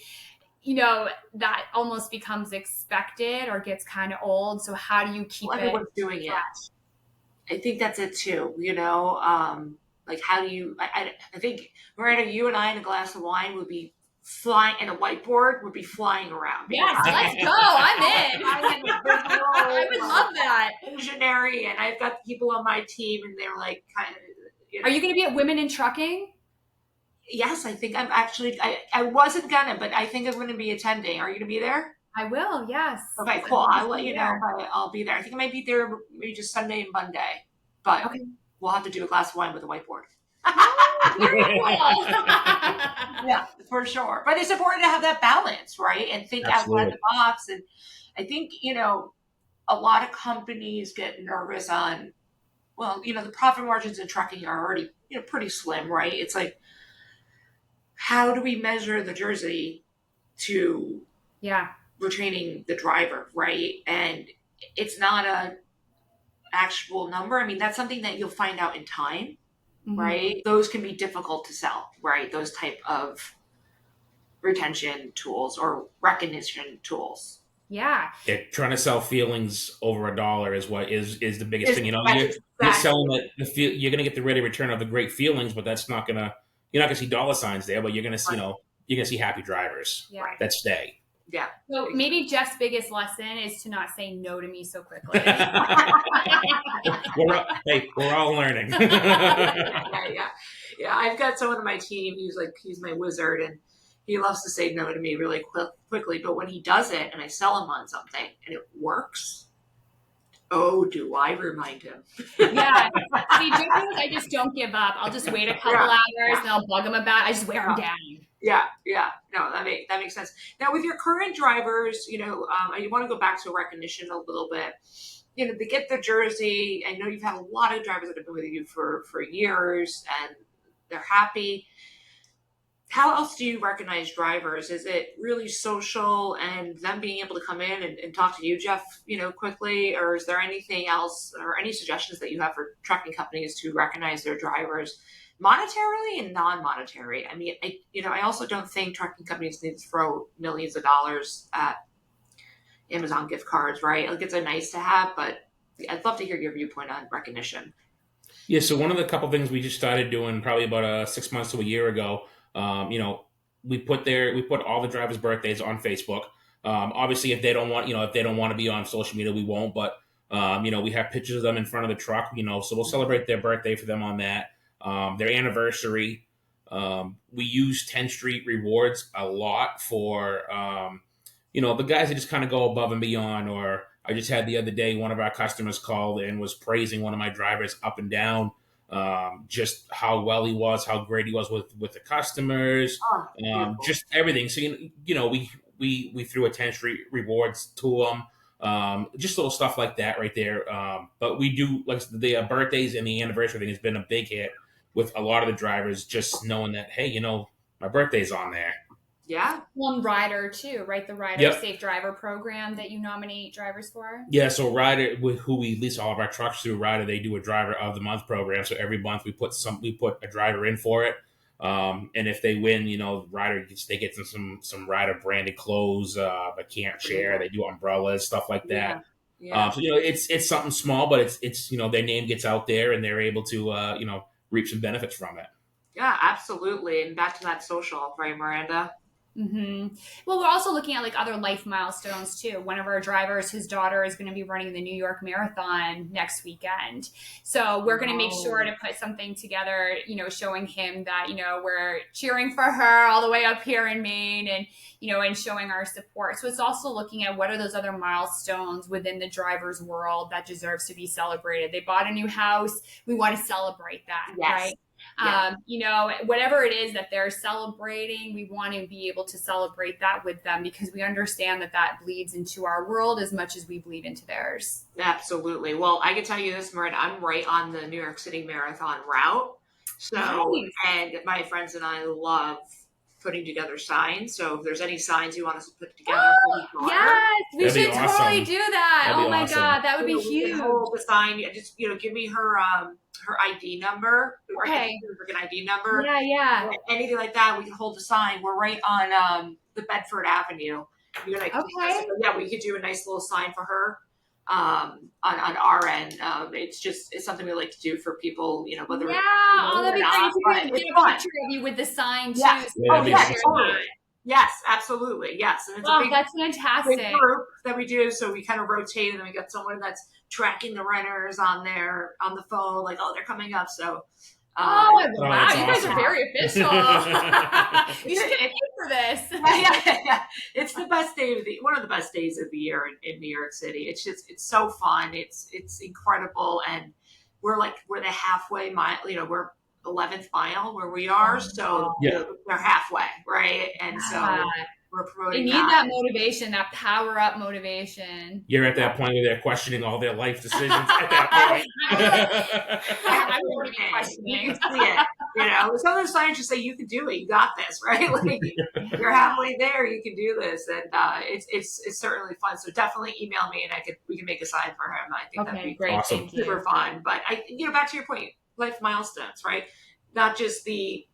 that almost becomes expected or gets kind of old. So how do you keep everyone's doing it? I think that's it too. Like, how do you, I think, Miranda, you and I in a glass of wine would be flying, and a whiteboard would be flying around. Yes, let's go. I'm in. I would love that. Visionary, and I've got people on my team, and they're like, kind of. Are you going to be at Women in Trucking? Yes, I think I'm actually, I wasn't gonna, but I think I'm going to be attending. Are you going to be there? I will, yes. Okay, cool. I'll let you know if I'll be there. I think I might be there maybe just Sunday and Monday, but okay. We'll have to do a glass of wine with a whiteboard. Very cool. Yeah, for sure. But it's important to have that balance, right? And think outside the box. And I think, a lot of companies get nervous on, the profit margins in trucking are already, pretty slim, right? It's like, how do we measure the jersey to retaining the driver, right? And it's not a actual number. I mean, that's something that you'll find out in time, right? Those can be difficult to sell, right? Those type of retention tools or recognition tools. Yeah. Trying to sell feelings over $1 is what is the biggest thing. You're selling that you're going to get the rate of return of the great feelings, but that's not gonna. You're not going to see dollar signs there, but you're going to see, you're going to see happy drivers that stay. Yeah. So maybe Jeff's biggest lesson is to not say no to me so quickly. We're all learning. Yeah. I've got someone on my team he's my wizard, and he loves to say no to me really quickly. But when he does it and I sell him on something and it works, oh, do I remind him? Yeah. See, I just don't give up. I'll just wait a couple hours and I'll bug him about it. I just wear him down. Yeah. No, that makes sense. Now, with your current drivers, you want to go back to recognition a little bit. They get the jersey. I know you've had a lot of drivers that have been with you for years, and they're happy. how else do you recognize drivers? Is it really social and them being able to come in and talk to you, Jeff, quickly, or is there anything else or any suggestions that you have for trucking companies to recognize their drivers monetarily and non-monetary? I mean, I also don't think trucking companies need to throw millions of dollars at Amazon gift cards, right? Like, it's a nice to have, but I'd love to hear your viewpoint on recognition. Yeah, so one of the couple things we just started doing probably about 6 months to a year ago, we put all the drivers' birthdays on Facebook. Obviously, if they don't want to be on social media, we won't. But we have pictures of them in front of the truck. So we'll celebrate their birthday for them on that, their anniversary. We use 10th Street Rewards a lot for the guys that just kind of go above and beyond. Or I just had the other day, one of our customers called and was praising one of my drivers up and down, just how well he was, how great he was with the customers, just everything. So we threw a 10th Street Rewards to them, just little stuff like that right there. But we do, like, the birthdays and the anniversary thing has been a big hit with a lot of the drivers, just knowing that, hey, my birthday's on there. Yeah. One Rider too, right? The Rider Safe Driver program that you nominate drivers for. Yeah, so Rider, who we lease all of our trucks through, Rider, they do a Driver of the Month program. So every month we put a driver in for it, and if they win, Rider they get some Rider branded clothes, a camp chair. They do umbrellas, stuff like that. Yeah. So it's something small, but it's their name gets out there and they're able to reap some benefits from it. Yeah, absolutely. And back to that social, right, Miranda? Mm-hmm. Well, we're also looking at other life milestones too. One of our drivers, his daughter is going to be running the New York Marathon next weekend. So we're going to make sure to put something together, showing him that, we're cheering for her all the way up here in Maine and showing our support. So it's also looking at what are those other milestones within the driver's world that deserves to be celebrated. They bought a new house. We want to celebrate that, right? Whatever it is that they're celebrating, we want to be able to celebrate that with them because we understand that bleeds into our world as much as we bleed into theirs. Absolutely. Well, I can tell you this, Miranda, I'm right on the New York City Marathon route. So, nice. And my friends and I love putting together signs. So if there's any signs you want us to put together, yes, we That'd should totally do that. Oh my God, that would be huge. Hold the sign. Just give me her ID number. Okay. An ID number. Yeah. Anything like that, we can hold a sign. We're right on the Bedford Avenue. Okay. So, we could do a nice little sign for her. On our end, it's something we like to do for people, whether that'd be great. You can get a picture of you with the sign too. Yes. Yes, absolutely. Yes. And it's that's fantastic. Big group that we do. So we kind of rotate and then we got someone that's tracking the runners on the phone, like, they're coming up. So wow, you guys are very official. You should get paid for this. Yeah. It's the best one of the best days of the year in New York City. It's so fun. It's incredible. And we're the halfway mile, we're 11th mile where we are. So they're halfway. Right. And so we're promoting they need that motivation, that power up motivation. You're at that point where they're questioning all their life decisions at that point. I'm already questioning. Some of the scientists say you can do it, you got this, right? Like, you're halfway there, you can do this, and it's certainly fun. So definitely email me, and we can make a sign for him. I think that'd be great, awesome. Super fun. But back to your point, life milestones, right? Not just the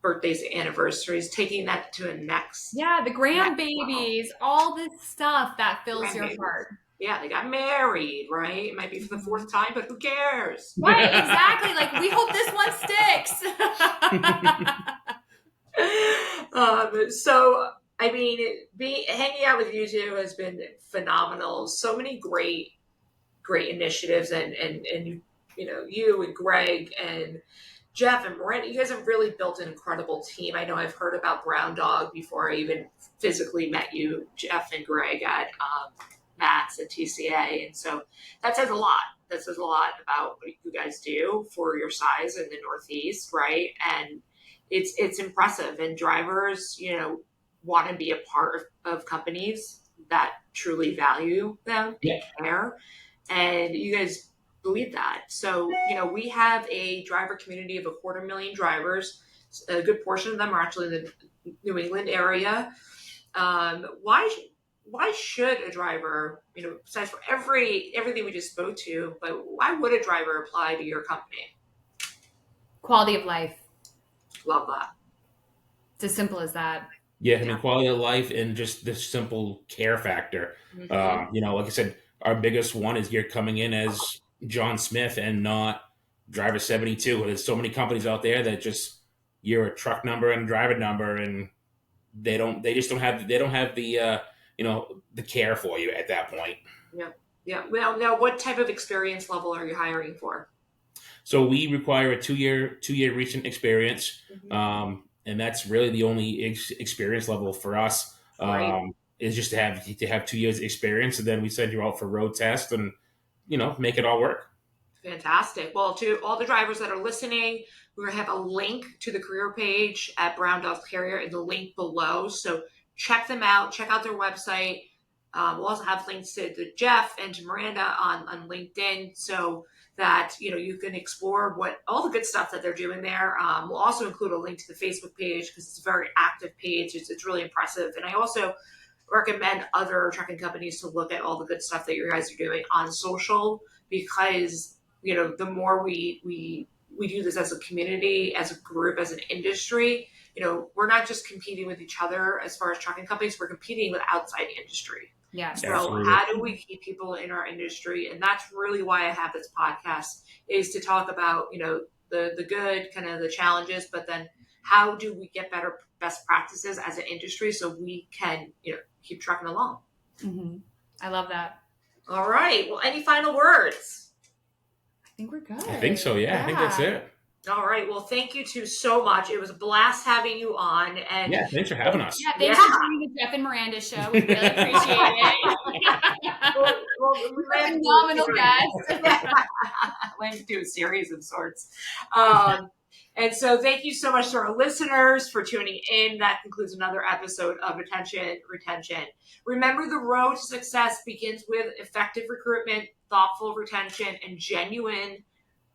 birthdays, anniversaries, taking that to a next. Yeah, the grandbabies, all this stuff that fills your heart. Yeah, they got married, right? It might be for the 4th time, but who cares? Right, exactly. Like, we hope this one sticks. So, I mean, hanging out with you two has been phenomenal. So many great initiatives, and you and Greg and Jeff and Miranda, you guys have really built an incredible team. I know I've heard about Brown Dog before I even physically met you, Jeff and Greg, at Matt's at TCA. And so that says a lot. That says a lot about what you guys do for your size in the Northeast, right? And it's impressive. And drivers, want to be a part of companies that truly value them and care. And you guys believe that. So, we have a driver community of 250,000 drivers A good portion of them are actually in the New England area. Why should a driver, besides for everything we just spoke to, but why would a driver apply to your company? Quality of life. Love that. It's as simple as that. Yeah, I mean, quality of life and just the simple care factor. Like I said, our biggest one is you're coming in as John Smith and not driver 72. There's so many companies out there that just you're a truck number and a driver number, and they don't have the the care for you at that point. Yeah. Well, now, what type of experience level are you hiring for? So we require a two-year recent experience. And that's really the only experience level for us. Right. Is just to have 2 years experience, and then we send you out for road test and make it all work. Fantastic. Well, to all the drivers that are listening, we're going to have a link to the career page at Brown Dog Carrier in the link below. So check them out. Check out their website. We'll also have links to Jeff and to Miranda on LinkedIn, so that you can explore what all the good stuff that they're doing there. We'll also include a link to the Facebook page because it's a very active page. It's really impressive. And I also recommend other trucking companies to look at all the good stuff that you guys are doing on social, because the more we do this as a community, as a group, as an industry, we're not just competing with each other as far as trucking companies, we're competing with outside industry. Yeah. So Absolutely. how do we keep people in our industry? And that's really why I have this podcast, is to talk about, the good, kind of the challenges, but then how do we get better best practices as an industry so we can, keep trucking along. Mm-hmm. I love that. All right. Well, any final words? I think we're good. I think so. Yeah. I think that's it. All right. Well, thank you two so much. It was a blast having you on. And yeah, thanks for having us. Yeah, thanks for joining the Jeff and Miranda show. We really appreciate it. You're a phenomenal guest. Plan to do a series of sorts. And so thank you so much to our listeners for tuning in. That concludes another episode of Attention Retention. Remember, the road to success begins with effective recruitment, thoughtful retention, and genuine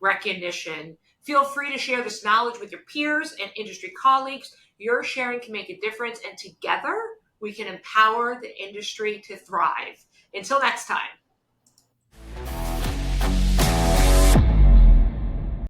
recognition. Feel free to share this knowledge with your peers and industry colleagues. Your sharing can make a difference, and together we can empower the industry to thrive. Until next time.